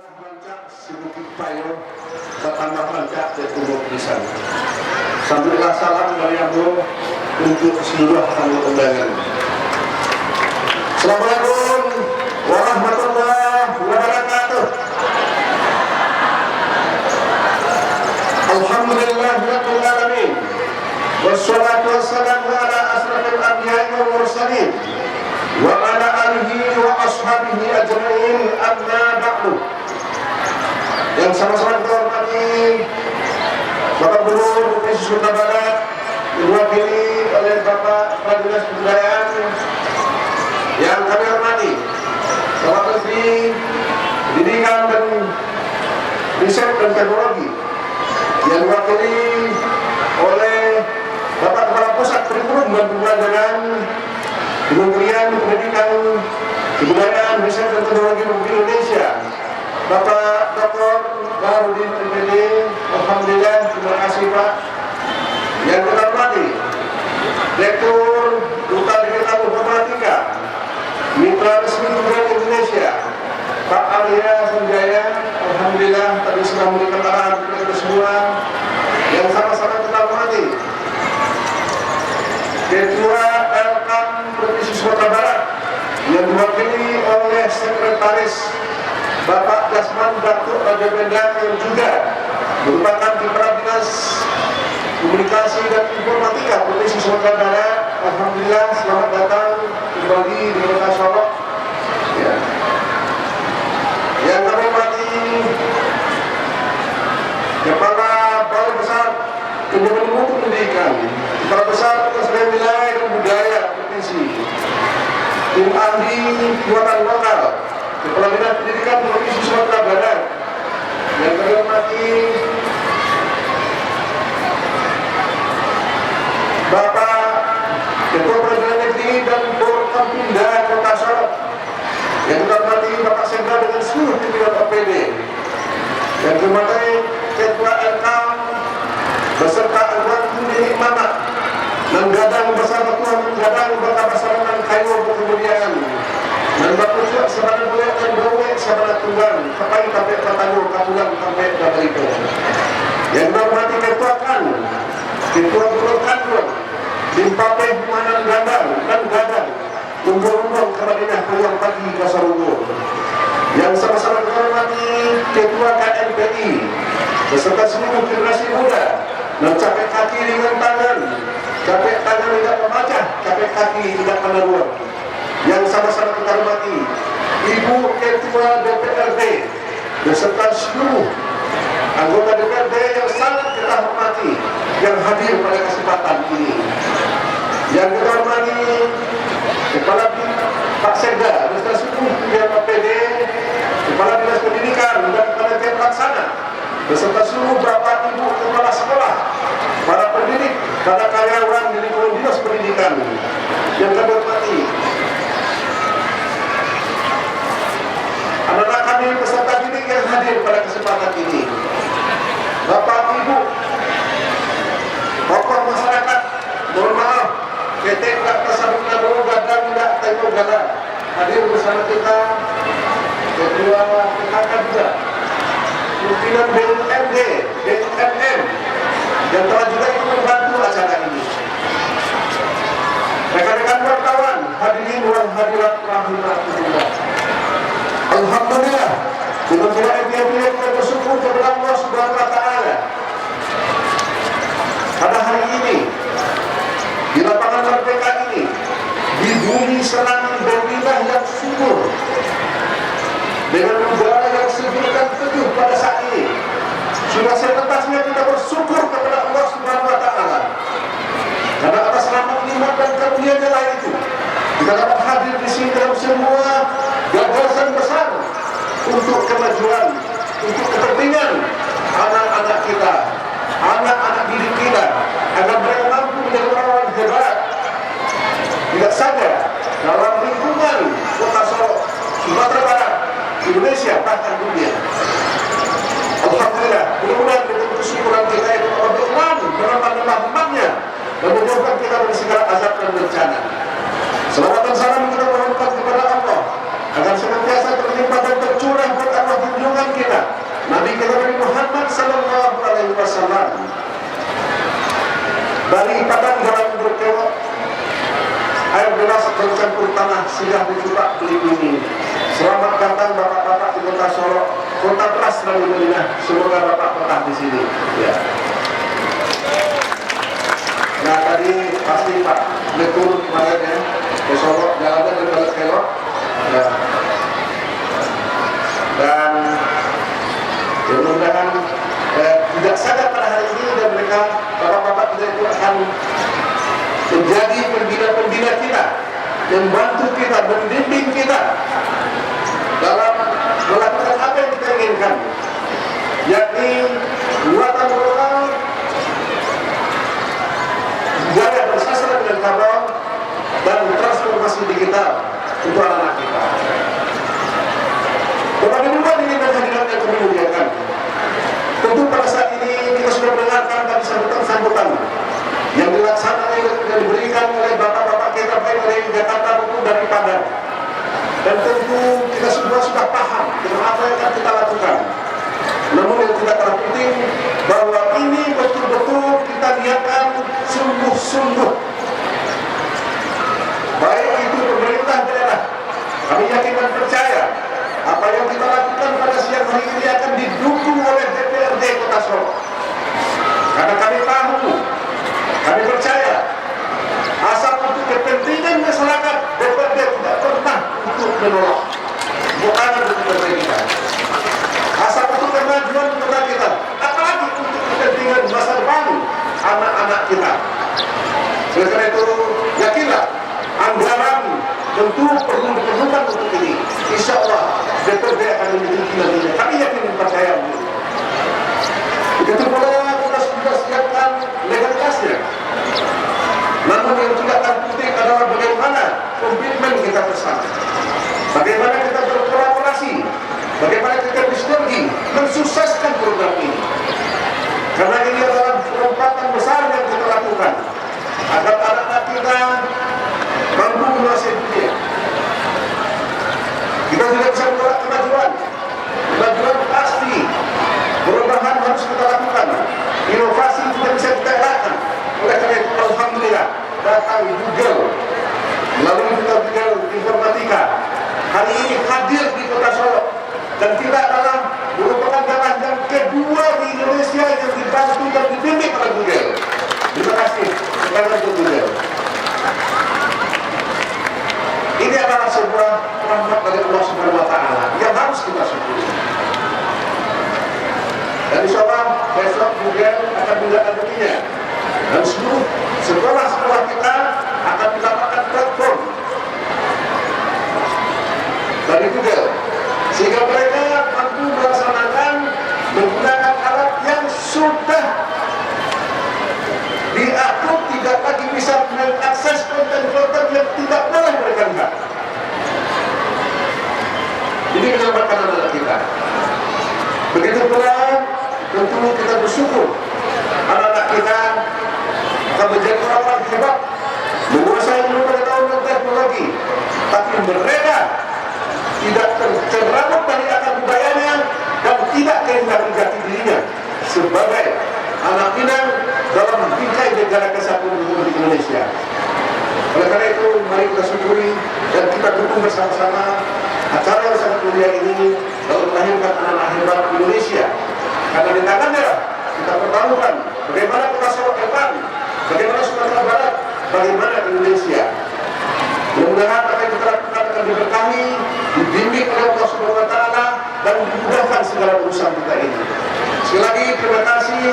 Rancak sedikit payo bertambah rancak dan tumbuh pisan. Sampailah salam dari Abu untuk seluruh tamu undangan. Assalamualaikum warahmatullahi wabarakatuh. Alhamdulillahirabbil alamin. Wassalatu wassalamu ala asrofil anbiya'i wal mursalin wa ala alihi wa ashabihi ajma'in, amma ba'du. Yang sama-sama kita hormati Bapak Gubernur Provinsi Sumatera Barat, diwakili oleh Bapak Kepala Dinas Kebudayaan, yang kami hormati Bapak Menteri Pendidikan dan Riset dan Teknologi, yang diwakili oleh Bapak Kepala Pusat Kurikulum dan Pembelajaran Kementerian Pendidikan, Kebudayaan, Riset dan Teknologi Republik Indonesia, Bapak Dr. Baharudin MPD. Alhamdulillah, terima kasih Pak. Yang kita hormati Direktur Duta Digital Informatika Mitra Resmi Kementerian Indonesia, Pak Arya Sanjaya. Alhamdulillah, tadi sudah memberikan arahan kepada kita semua. Yang sama-sama kita hormati Ketua Elkam Provinsi Sumatera Barat, yang diwakili oleh Sekretaris Bapak Dasman Datuk Raja Benda, yang juga merupakan Kepala Dinas Komunikasi dan Informatika Provinsi Sumatera Barat. Alhamdulillah, selamat datang kembali di Kota Solok. Ya. Yang kami hormati Kepala Balai Besar Kementerian Mutu Pendidikan, Kepala Besar Kesehatan Wilayah dan Budaya Provinsi, Tim Ahli Buatan Lokal, Kepala Dinas Pendidikan Provinsi Sumatera Barat. Yang kami hormati Bapak Ketua Peradilan Negeri dan Forkompinda Kota Solok. Yang kami hormati Bapak Sekda dengan seluruh pimpinan OPD. Yang kami hormati Ketua Elkam beserta Anwar Kundi Mama, menggadang bersama Tuhan, menggadang bersama sarana kayu kemudian dan berpujuk sebagai boleh dan boleh sebagai tunggang sampai sampai pertanggung kabulan sampai dari itu. Yang bermati Ketua Kan, Ketua Gubernur Kanwar, Limpape Humanan Gandang dan Gadang, Unggul-unggul Kamadinah Peluang Pagi Kasarunggul. Yang sama-sama dihormati Ketua KNPI beserta seluruh generasi muda, dan capek kaki ringan tangan, capek tangan tidak memacah, capek kaki tidak meneruang. Yang sama-sama kita hormati Ibu Ketua DPRD beserta seluruh anggota DPRD yang sangat kita hormati yang hadir pada kesempatan ini. Yang kita hormati Kepala Pak Sekda beserta seluruh pimpinan OPD, Kepala Dinas Pendidikan dan Panitia Pelaksana beserta seluruh Bapak Ibu Kepala Sekolah, para pendidik, para karyawan di lingkungan Dinas Pendidikan. Yang kami hormati anak-anak kami peserta didik yang hadir pada kesempatan ini, Bapak Ibu tokoh masyarakat, mohon maaf PT tidak tersambung dulu gadang tidak tengok gadang hadir bersama kita, Ketua PKK juga, pimpinan BUMD, BUMN yang telah juga ikut membantu acara ini, rekan-rekan wartawan, hadirin wal hadirat rahimahullah. Alhamdulillah, dengan kehadiran kita bersyukur kepada Allah Subhanahu wa Ta'ala. Pada hari ini, di lapangan Merdeka ini, di bumi serangan Bendinah yang subur, dengan udara yang sejuk dan teduh pada saat ini, sudah sepantasnya kita bersyukur kepada Allah Subhanahu wa Ta'ala. Karena atas rahmat nikmat dan karunia-Nya lah itu, kita dapat hadir di sini dalam semua gagasan besar untuk kemajuan, untuk kepentingan anak-anak kita, anak-anak didik kita, agar mereka mampu menjadi orang hebat, tidak saja dalam lingkungan Kota Solok, Sumatera Barat, Indonesia, bahkan dunia. Alhamdulillah, mudah-mudahan dengan kesyukuran kita itu Allah berkenan menerima rahmat-Nya dan menjauhkan kita dari segala azab dan bencana. Selawat dan salam kita mohonkan kepada Allah agar senantiasa terlimpah dan tercurah berkah junjungan kita singgah di Subak Belimbing. Selamat datang bapak-bapak di Kota Solo, kota keras dan Madinah. Semoga bapak betah di sini. Ya. Nah tadi pasti Pak betul kemarin ya ke Solo, jalannya dari balik kelok. Ya. Dan mudah-mudahan tidak saja pada hari ini dan mereka bapak-bapak kita itu akan menjadi pembina-pembina kita, membantu kita, membimbing kita dalam melakukan apa yang kita inginkan, yakni muatan lokal, gaya bersasar dengan karbon, dan transformasi digital untuk anak-anak kita. Bagaimana ini kehadiran yang kami muliakan? Tentu pada saat ini kita sudah mendengarkan tadi sambutan-sambutan yang dilaksanakan dan diberikan oleh bapak-bapak kita baik dari Jakarta maupun dari Padang. Dan tentu kita semua sudah paham dengan apa yang akan kita lakukan. Namun yang tidak kalah penting bahwa ini betul-betul kita niatkan sungguh-sungguh. Baik itu pemerintah daerah, kami yakin dan percaya apa yang kita lakukan pada siang hari ini akan didukung oleh DPRD Kota Solo. Karena kami tahu, kami percaya, asal untuk kepentingan masyarakat, DPRD tidak pernah untuk menolak. Bukan untuk kepentingan. Asal untuk kemajuan kota kita, apalagi untuk kepentingan masa depan anak-anak kita. Oleh karena itu, yakinlah, anggaran tentu perlu diperlukan untuk ini. Insya Allah DPRD akan memiliki nantinya. Kami yakin dan percaya. Begitu pula kita sudah siapkan legalitasnya. Namun yang tidak terpenting adalah bagaimana komitmen kita bersama. Bagaimana kita berkolaborasi. Bagaimana kita bersinergi mensukseskan program ini. Karena ini adalah lompatan besar yang kita lakukan agar anak-anak kita mampu menguasai dunia. Kita tidak bisa membuat kemajuan. Kemajuan pasti. Perubahan harus kita lakukan. Inovasi tidak bisa kita elakkan. Oleh karena itu, alhamdulillah, datang Google. Lalu kita Google Informatika. Hari ini hadir di Kota Solo. Dan kita adalah merupakan daerah yang kedua di Indonesia yang dibantu dan dibimbing oleh Google. Terima kasih kepada Google. Ini adalah sebuah rahmat dari Allah Subhanahu wa Ta'ala yang harus kita syukuri. Dan insya Allah besok Google akan menindaklanjutinya. Dan seluruh sekolah-sekolah kita akan mendapatkan platform dari Google, sehingga mereka mampu melaksanakan menggunakan alat yang sudah diatur, tidak lagi bisa mengakses konten-konten yang tidak boleh mereka lihat. Ini menyelamatkan anak kita. Begitu pula tentu kita bersyukur anak-anak kita akan menjadi orang-orang hebat, menguasai ilmu pengetahuan dan teknologi, tapi mereka tidak tercerabut dari akar budayanya dan tidak kehilangan jati dirinya sebagai anak Minang dalam bingkai negara kesatuan Republik Indonesia. Oleh karena itu, mari kita syukuri dan kita dukung bersama-sama acara yang sangat mulia ini dalam melahirkan anak-anak hebat Indonesia. Karena di tangannya kita pertaruhkan bagaimana Kota Solo ke depan, bagaimana Sumatera Barat, bagaimana Indonesia. Mudah-mudahan apa yang kita lakukan akan diberkahi, dibimbing oleh Allah Subhanahu wa Ta'ala dan dimudahkan segala urusan kita ini. Sekali lagi terima kasih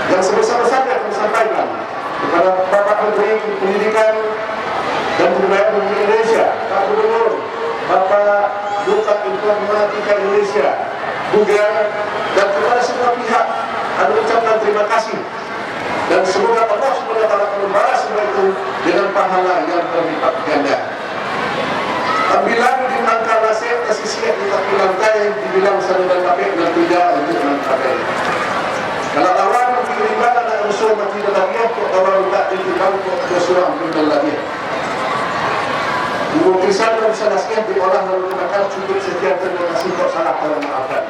yang sebesar-besarnya kami sampaikan kepada Bapak Menteri Pendidikan dan Kebudayaan Republik Indonesia, Pak Gubernur, Bapak Duta Informatika Indonesia, Google, dan kepada semua pihak kami ucapkan terima kasih. Dan semoga Allah SWT membalas semua itu dengan pahala yang berlipat ganda. Bilang di angka nasib tersisi kita bilang kaya, dibilang saluran kapek dan tidak untuk mengkapai. Kalau lawan mengirimkan anak usul mati dalam dia, kok kalau tak ditimbang kok usul ambil dalam dia. Mungkin dan bisa nasihat diolah lalu dimakan cukup sekian terima kasih kok salah kalau maafkan.